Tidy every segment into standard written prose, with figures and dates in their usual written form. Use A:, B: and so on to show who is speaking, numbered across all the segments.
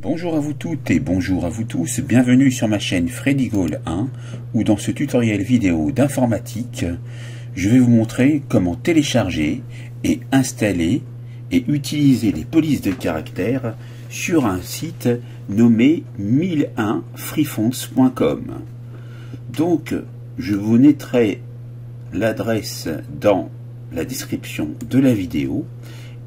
A: Bonjour à vous toutes et bonjour à vous tous, bienvenue sur ma chaîne Freddy Gall 1 où dans ce tutoriel vidéo d'informatique, je vais vous montrer comment télécharger et installer et utiliser les polices de caractères sur un site nommé 1001freefonts.com. Donc je vous mettrai l'adresse dans la description de la vidéo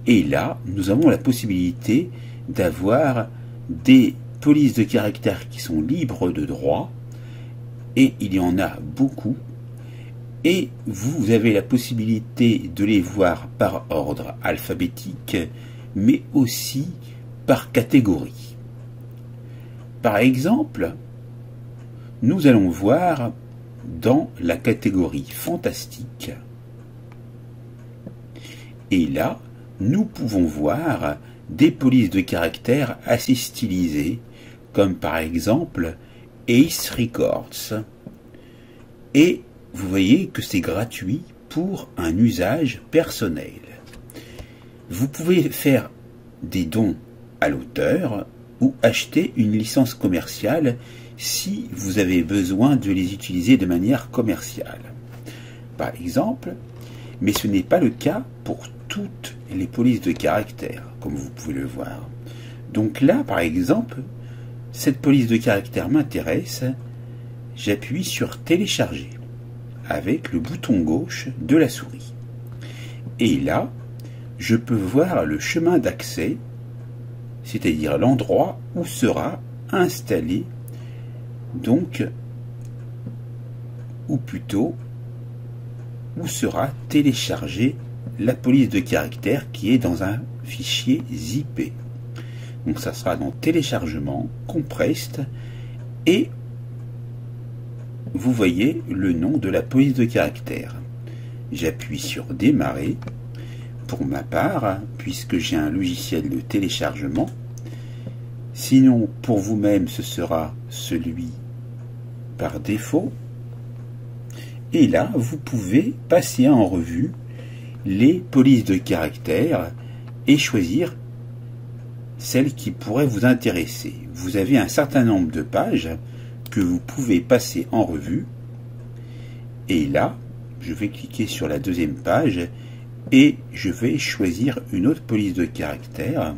A: et là nous avons la possibilité d'avoir des polices de caractères qui sont libres de droit, et il y en a beaucoup, et vous avez la possibilité de les voir par ordre alphabétique, mais aussi par catégorie. Par exemple, nous allons voir dans la catégorie fantastique, et là, nous pouvons voir des polices de caractères assez stylisées, comme par exemple Ace Records. Et vous voyez que c'est gratuit pour un usage personnel. Vous pouvez faire des dons à l'auteur ou acheter une licence commerciale si vous avez besoin de les utiliser de manière commerciale. Par exemple, mais ce n'est pas le cas pour toutes les polices de caractères, comme vous pouvez le voir. Donc là, par exemple, cette police de caractère m'intéresse, j'appuie sur télécharger avec le bouton gauche de la souris. Et là, je peux voir le chemin d'accès, c'est-à-dire l'endroit où sera installé, donc, ou plutôt, où sera téléchargée la police de caractère qui est dans un fichier zippé. Donc ça sera dans téléchargement, compressed, et vous voyez le nom de la police de caractère. J'appuie sur démarrer pour ma part, puisque j'ai un logiciel de téléchargement. Sinon, pour vous-même, ce sera celui par défaut. Et là, vous pouvez passer en revue les polices de caractères et choisir celles qui pourraient vous intéresser. Vous avez un certain nombre de pages que vous pouvez passer en revue. Et là, je vais cliquer sur la deuxième page et je vais choisir une autre police de caractères.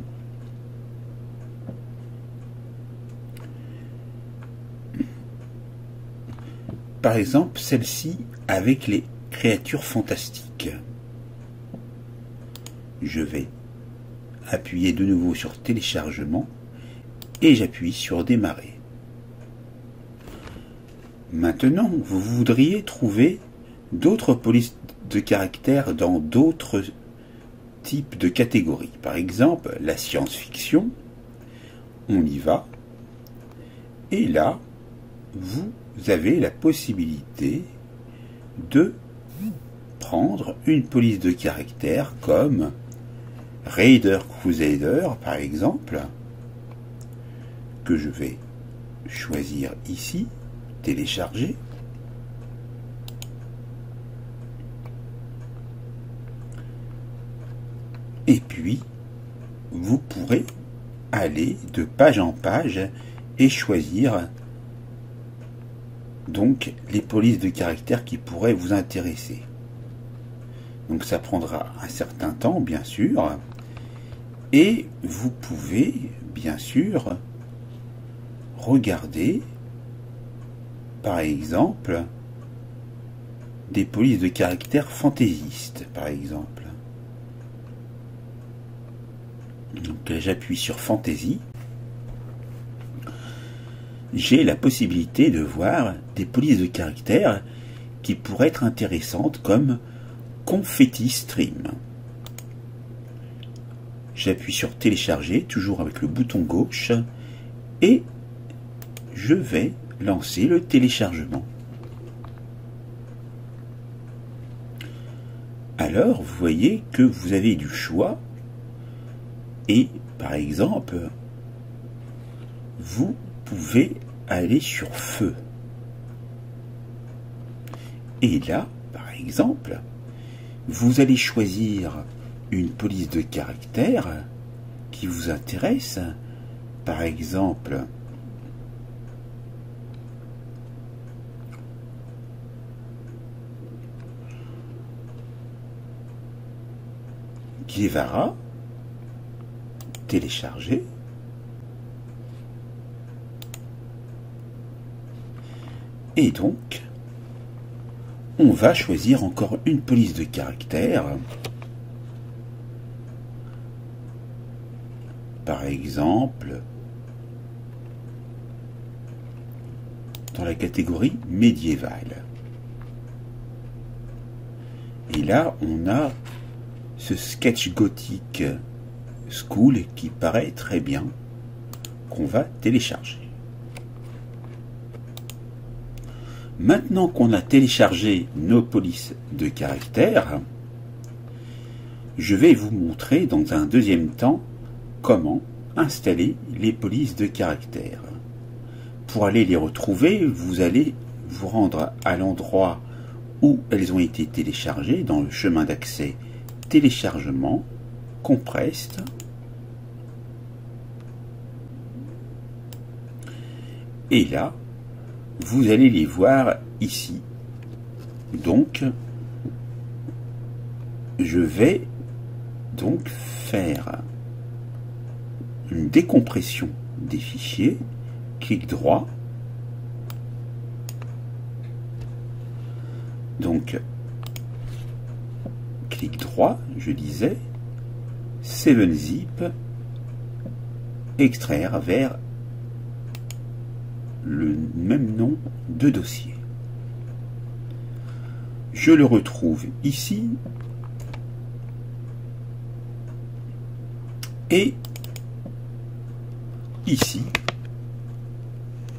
A: Par exemple, celle-ci avec les créatures fantastiques. Je vais appuyer de nouveau sur téléchargement et j'appuie sur démarrer. Maintenant, vous voudriez trouver d'autres polices de caractères dans d'autres types de catégories. Par exemple, la science-fiction. On y va. Et là, vous avez la possibilité de prendre une police de caractère comme Raider Crusader, par exemple, que je vais choisir ici, télécharger. Et puis, vous pourrez aller de page en page et choisir donc les polices de caractères qui pourraient vous intéresser. Donc ça prendra un certain temps, bien sûr. Et vous pouvez, bien sûr, regarder, par exemple, des polices de caractères fantaisistes, par exemple. Donc là, j'appuie sur Fantasy. J'ai la possibilité de voir des polices de caractères qui pourraient être intéressantes comme Confetti Stream. J'appuie sur télécharger, toujours avec le bouton gauche, et je vais lancer le téléchargement. Alors, vous voyez que vous avez du choix, et par exemple, vous pouvez aller sur Feu. Et là, par exemple, vous allez choisir une police de caractère qui vous intéresse par exemple, Guevara, télécharger. Et donc, on va choisir encore une police de caractère. Par exemple, dans la catégorie médiévale. Et là, on a ce sketch gothique school qui paraît très bien, qu'on va télécharger. Maintenant qu'on a téléchargé nos polices de caractère, je vais vous montrer dans un deuxième temps comment installer les polices de caractère. Pour aller les retrouver, vous allez vous rendre à l'endroit où elles ont été téléchargées, dans le chemin d'accès téléchargement, compressed, et là, vous allez les voir ici. Donc, je vais donc faire une décompression des fichiers, clic droit, donc clic droit, je disais, 7-zip, extraire vers le même nom de dossier. Je le retrouve ici et ici.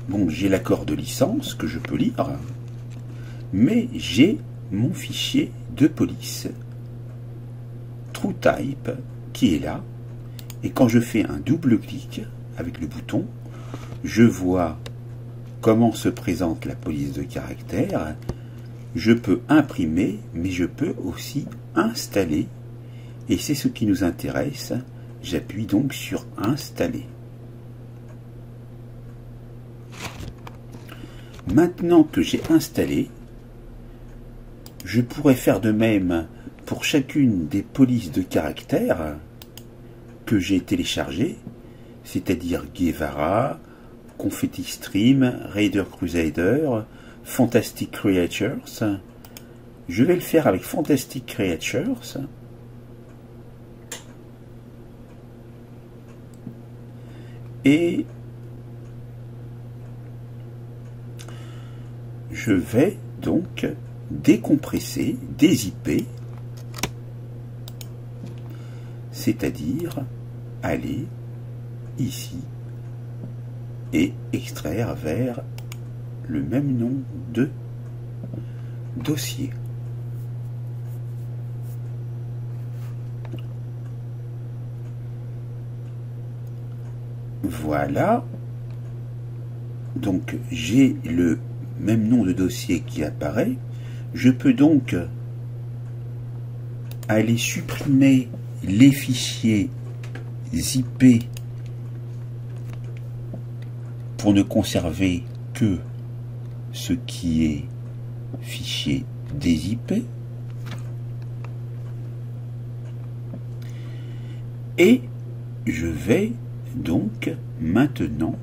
A: Bon, j'ai l'accord de licence que je peux lire, mais j'ai mon fichier de police TrueType qui est là, et quand je fais un double clic avec le bouton, je vois comment se présente la police de caractère. Je peux imprimer, mais je peux aussi installer, et c'est ce qui nous intéresse. J'appuie donc sur installer. Maintenant que j'ai installé, je pourrais faire de même pour chacune des polices de caractère que j'ai téléchargées, c'est-à-dire Guevara, Confetti Stream, Raider Crusader, Fantastic Creatures. Je vais le faire avec Fantastic Creatures. Et je vais donc décompresser, dézipper, c'est-à-dire aller ici et extraire vers le même nom de dossier. Voilà. Donc j'ai le même nom de dossier qui apparaît. Je peux donc aller supprimer les fichiers zippés pour ne conserver que ce qui est fichier dézippé. Et je vais donc maintenant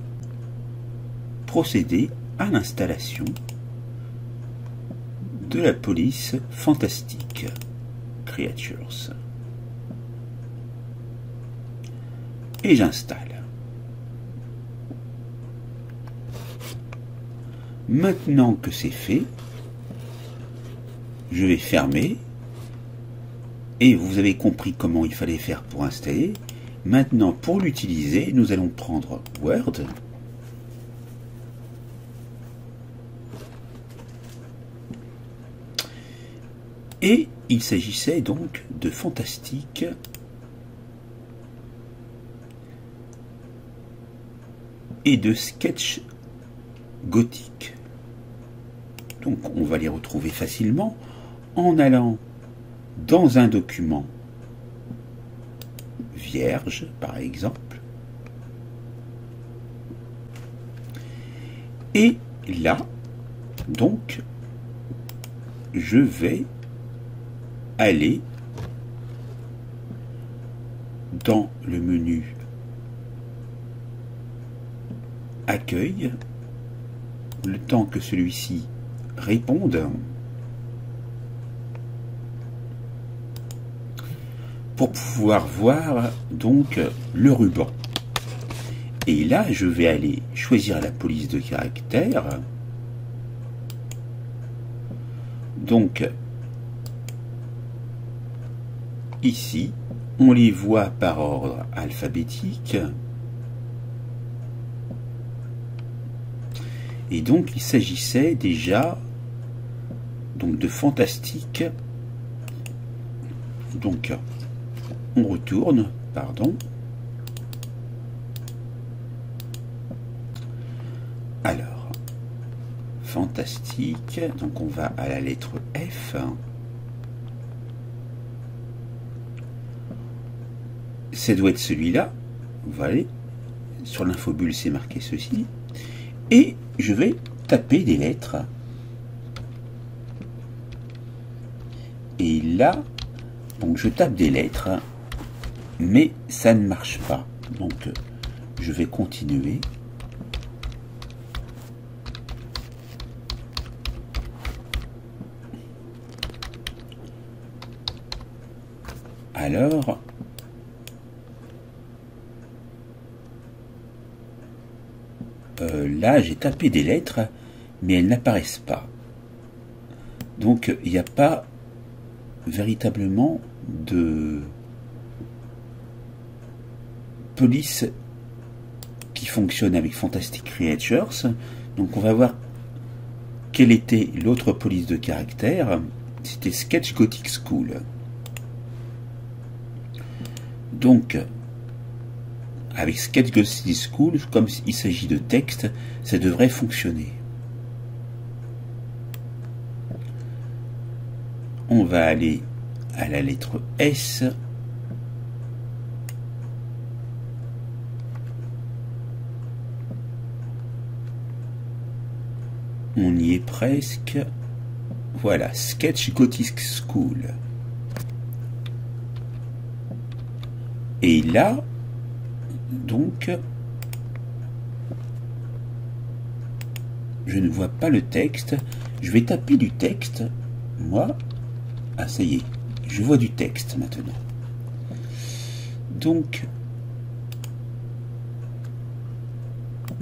A: procéder à l'installation de la police Fantastic Creatures. Et j'installe. Maintenant que c'est fait, je vais fermer. Et vous avez compris comment il fallait faire pour installer. Maintenant, pour l'utiliser, nous allons prendre Word. Et il s'agissait donc de Fantastic et de Sketch Gothique. Donc on va les retrouver facilement en allant dans un document vierge, par exemple, Et là, donc, je vais aller dans le menu Accueil, le temps que celui-ci réponde, pour pouvoir voir donc le ruban. Et là, je vais aller choisir la police de caractère. Donc, ici, on les voit par ordre alphabétique. Et donc, il s'agissait déjà donc de fantastique. Donc, on retourne, pardon. Alors, fantastique, donc on va à la lettre F. Ça doit être celui-là. Voilà, sur l'infobulle c'est marqué ceci. Et je vais taper des lettres. Et là, donc je tape des lettres, mais ça ne marche pas. Donc je vais continuer. Alors, là, j'ai tapé des lettres, mais elles n'apparaissent pas. Donc, il n'y a pas véritablement de police qui fonctionne avec Fantastic Creatures. Donc, on va voir quelle était l'autre police de caractère. C'était Sketch Gothic School. Donc, avec Sketch Gothic School, comme il s'agit de texte, ça devrait fonctionner. On va aller à la lettre S. On y est presque. Voilà, Sketch Gothic School. Et là, donc, je ne vois pas le texte. Je vais taper du texte. Moi, ah ça y est, je vois du texte maintenant. Donc,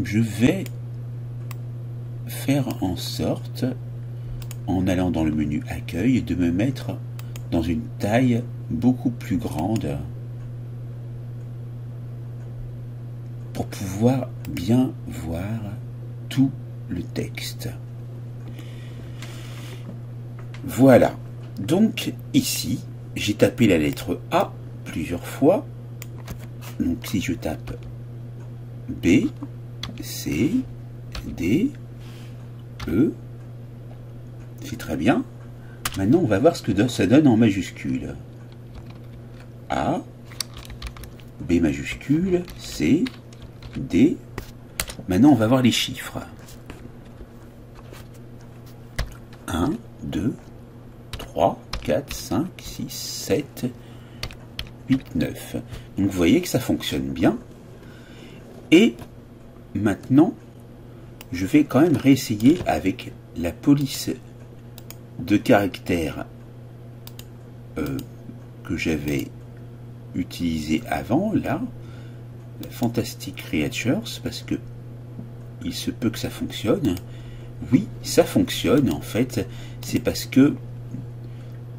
A: je vais faire en sorte, en allant dans le menu Accueil, de me mettre dans une taille beaucoup plus grande pour pouvoir bien voir tout le texte. Voilà. Donc ici, j'ai tapé la lettre A plusieurs fois. Donc si je tape B, C, D, E, c'est très bien. Maintenant, on va voir ce que ça donne en majuscule. A, B majuscule, C, D. Maintenant, on va voir les chiffres. 1, 2, 3, 4, 5, 6, 7, 8, 9. Donc, vous voyez que ça fonctionne bien. Et maintenant, je vais quand même réessayer avec la police de caractère que j'avais utilisée avant, là, la Fantastic Creatures, parce que il se peut que ça fonctionne. Oui, ça fonctionne, en fait. C'est parce que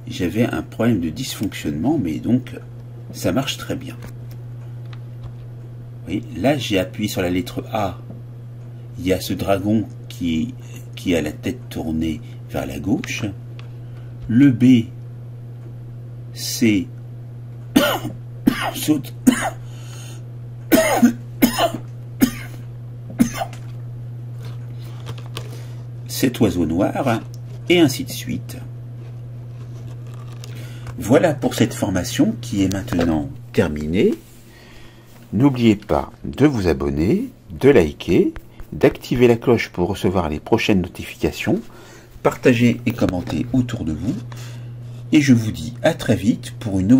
A: j'avais un problème de dysfonctionnement, mais donc ça marche très bien. Vous voyez, là, j'ai appuyé sur la lettre A. Il y a ce dragon qui a la tête tournée vers la gauche. Le B, c'est saute. Cet oiseau noir, et ainsi de suite. Voilà pour cette formation qui est maintenant terminée. N'oubliez pas de vous abonner, de liker d'activer la cloche pour recevoir les prochaines notifications, partagez et commentez autour de vous, et je vous dis à très vite pour une nouvelle